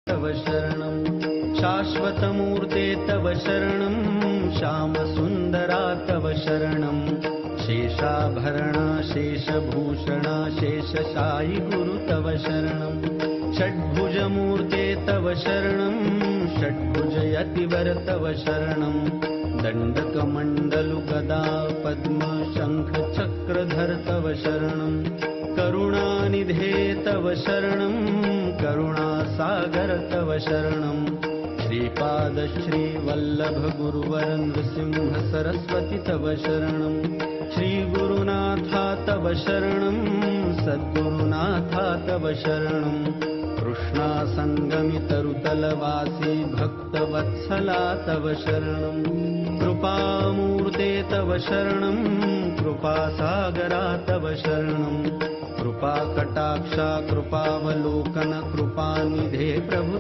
तव शरणं शाश्वतमूर्ते तव शरणं श्यामसुन्दरा तव शरणं शेषाभरणा शेषभूषणा शेषशायि गुरु तव शरणं षड्भुजमूर्ते तव शरणं षड्भुजयतिवर तव शरणं दण्डकमण्डलु गदा पद्म शङ्ख चक्रधर तव शरणं करुणानिधे तव शरणं करुणासागर तव शरणं श्रीपाद श्रीवल्लभ गुरुवर नृसिंह सरस्वती तव शरणं श्रीगुरुनाथा तव शरणं सद्गुरुनाथा तव शरणं कृष्णा संगमि तरुतलवासी भक्तवत्सला तव शरणं कृपामूर्ते तव शरणं कृपासागरा तव शरणं कृपाकटाक्षा कृपावलोकन कृपानिधे प्रभु